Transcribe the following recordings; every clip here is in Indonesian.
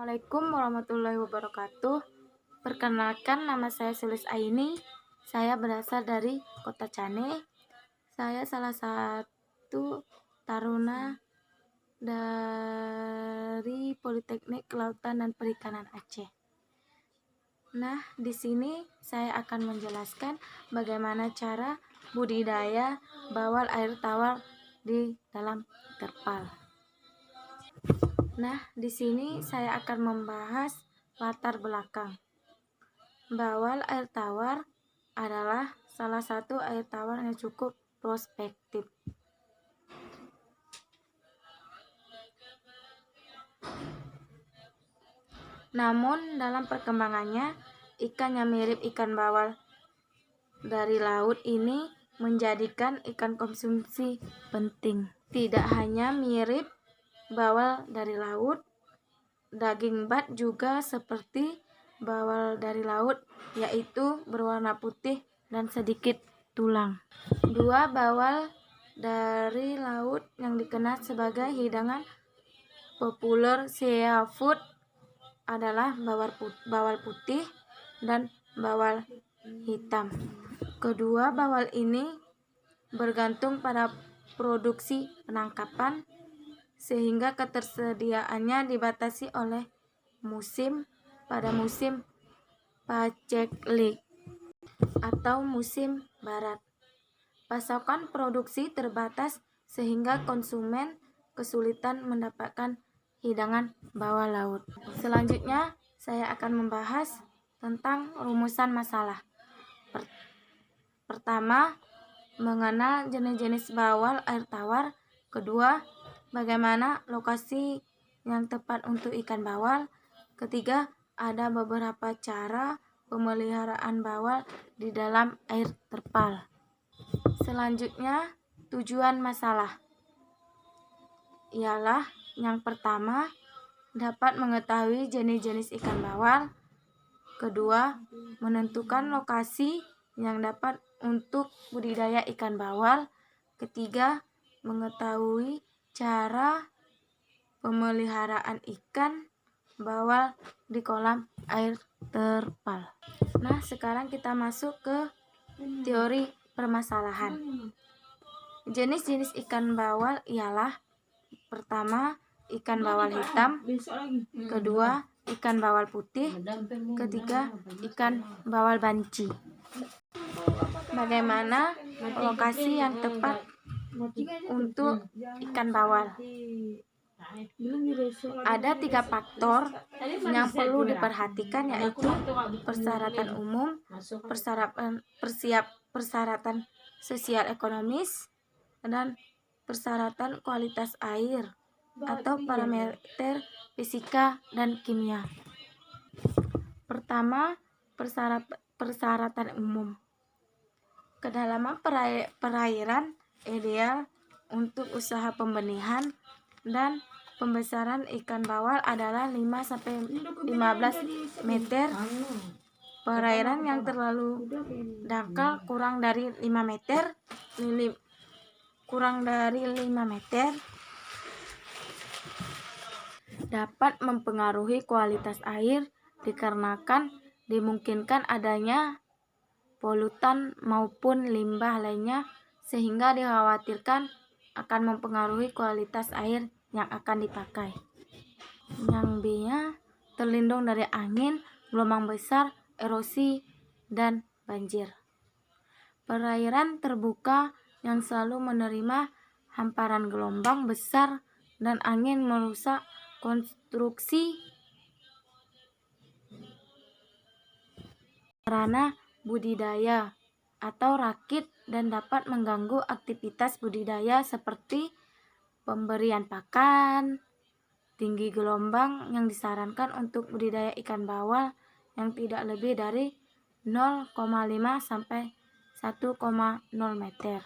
Assalamualaikum warahmatullahi wabarakatuh. Perkenalkan, nama saya Sulis Aini. Saya berasal dari Kota Cane. Saya salah satu taruna dari Politeknik Kelautan dan Perikanan Aceh. Nah, di sini saya akan menjelaskan bagaimana cara budidaya bawal air tawar di dalam terpal. Nah, di sini saya akan membahas latar belakang. Bawal air tawar adalah salah satu air tawar yang cukup prospektif. Namun, dalam perkembangannya, ikan yang mirip ikan bawal dari laut ini menjadikan ikan konsumsi penting. Tidak hanya mirip bawal dari laut, daging bat juga seperti bawal dari laut, yaitu berwarna putih dan sedikit tulang. Dua bawal dari laut yang dikenal sebagai hidangan populer seafood adalah bawal putih dan bawal hitam. Kedua bawal ini bergantung pada produksi penangkapan, sehingga ketersediaannya dibatasi oleh musim pada musim paceklik atau musim barat. Pasokan produksi terbatas sehingga konsumen kesulitan mendapatkan hidangan bawal laut. Selanjutnya, saya akan membahas tentang rumusan masalah. Pertama, mengenal jenis-jenis bawal air tawar. Kedua, bagaimana lokasi yang tepat untuk ikan bawal. Ketiga, ada beberapa cara pemeliharaan bawal di dalam air terpal. Selanjutnya, tujuan masalah ialah yang pertama, dapat mengetahui jenis-jenis ikan bawal. Kedua, menentukan lokasi yang dapat untuk budidaya ikan bawal. Ketiga, mengetahui cara pemeliharaan ikan bawal di kolam air terpal. Nah, sekarang kita masuk ke teori permasalahan. Jenis-jenis ikan bawal ialah: pertama, ikan bawal hitam. Kedua, ikan bawal putih. Ketiga, ikan bawal banci. Bagaimana lokasi yang tepat untuk ikan bawal? Ada 3 faktor yang perlu diperhatikan, yaitu persyaratan umum, persyaratan sosial ekonomis, dan persyaratan kualitas air atau parameter fisika dan kimia. Pertama, persyaratan umum. Kedalaman perairan ideal untuk usaha pembenihan dan pembesaran ikan bawal adalah 5-15 meter. Perairan yang terlalu dangkal kurang dari 5 meter dapat mempengaruhi kualitas air dikarenakan dimungkinkan adanya polutan maupun limbah lainnya, sehingga dikhawatirkan akan mempengaruhi kualitas air yang akan dipakai. Yang B-nya, terlindung dari angin, gelombang besar, erosi, dan banjir. Perairan terbuka yang selalu menerima hamparan gelombang besar dan angin merusak konstruksi sarana budidaya atau rakit dan dapat mengganggu aktivitas budidaya seperti pemberian pakan. Tinggi gelombang yang disarankan untuk budidaya ikan bawal yang tidak lebih dari 0,5 sampai 1,0 meter.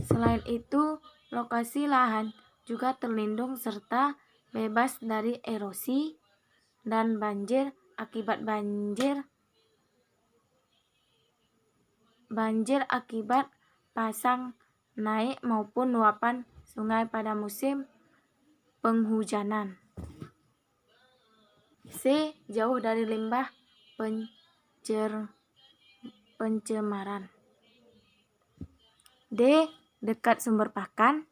Selain itu, lokasi lahan juga terlindung serta bebas dari erosi dan banjir akibat akibat pasang naik maupun luapan sungai pada musim penghujanan. C. Jauh dari limbah pencemaran. D. Dekat sumber pakan.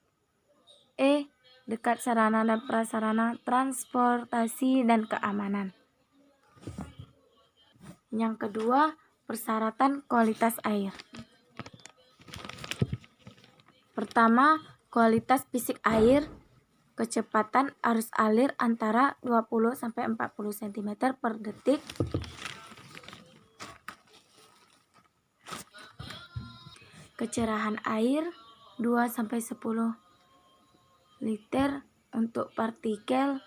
E. Dekat sarana dan prasarana transportasi dan keamanan. Yang kedua, persyaratan kualitas air. Pertama, kualitas fisik air. Kecepatan arus alir antara 20-40 cm per detik. Kecerahan air 2-10 liter untuk partikel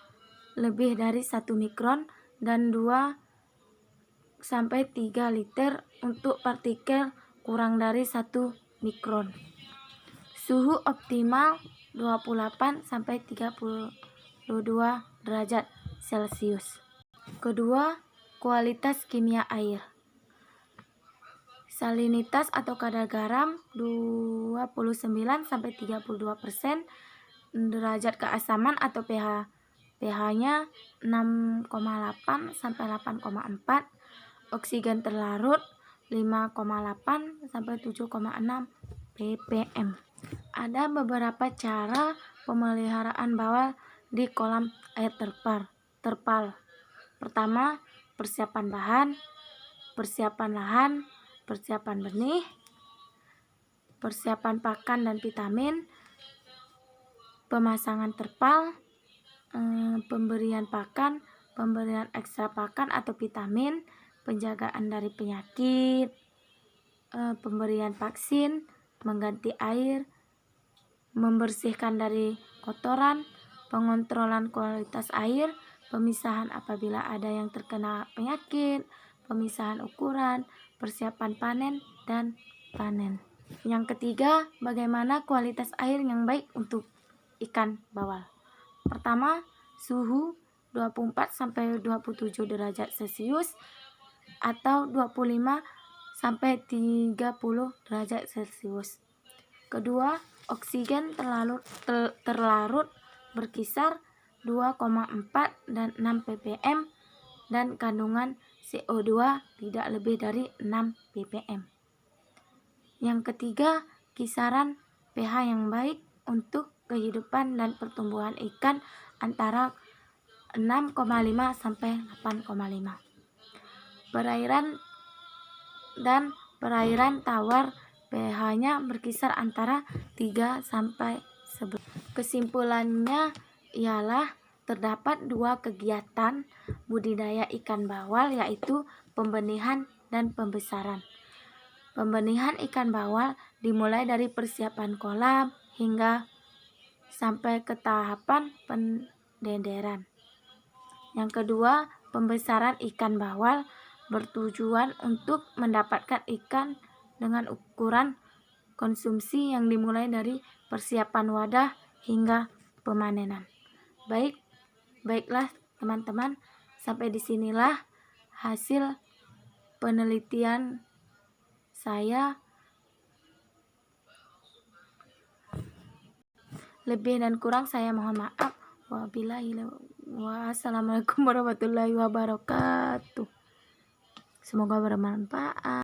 lebih dari 1 mikron dan 2-3 liter untuk partikel kurang dari 1 mikron. Suhu optimal 28-32 derajat Celcius. Kedua, kualitas kimia air. Salinitas atau kadar garam 29-32%, derajat keasaman atau pH-nya 6,8-8,4, oksigen terlarut 5,8-7,6 ppm. Ada beberapa cara pemeliharaan bawal di kolam air terpal. Pertama, persiapan bahan, persiapan lahan, persiapan benih, persiapan pakan dan vitamin, pemasangan terpal, pemberian pakan, pemberian ekstra pakan atau vitamin, penjagaan dari penyakit, pemberian vaksin, mengganti air, membersihkan dari kotoran, pengontrolan kualitas air, pemisahan apabila ada yang terkena penyakit, pemisahan ukuran, persiapan panen dan panen. Yang ketiga, bagaimana kualitas air yang baik untuk ikan bawal. Pertama, suhu 24-27 derajat Celcius atau 25-30 derajat Celcius. Kedua, oksigen terlarut berkisar 2,4 dan 6 ppm dan kandungan CO2 tidak lebih dari 6 ppm. Yang ketiga, kisaran pH yang baik untuk kehidupan dan pertumbuhan ikan antara 6,5 sampai 8,5. Perairan tawar pH-nya berkisar antara 3 sampai 11. Kesimpulannya ialah terdapat 2 kegiatan budidaya ikan bawal, yaitu pembenihan dan pembesaran. Pembenihan ikan bawal dimulai dari persiapan kolam hingga sampai ke tahapan pendenderan. Yang kedua, pembesaran ikan bawal bertujuan untuk mendapatkan ikan dengan ukuran konsumsi yang dimulai dari persiapan wadah hingga pemanenan. Baiklah teman-teman, sampai disinilah hasil penelitian saya. Lebih dan kurang saya mohon maaf. Wassalamualaikum warahmatullahi wabarakatuh. Semoga bermanfaat.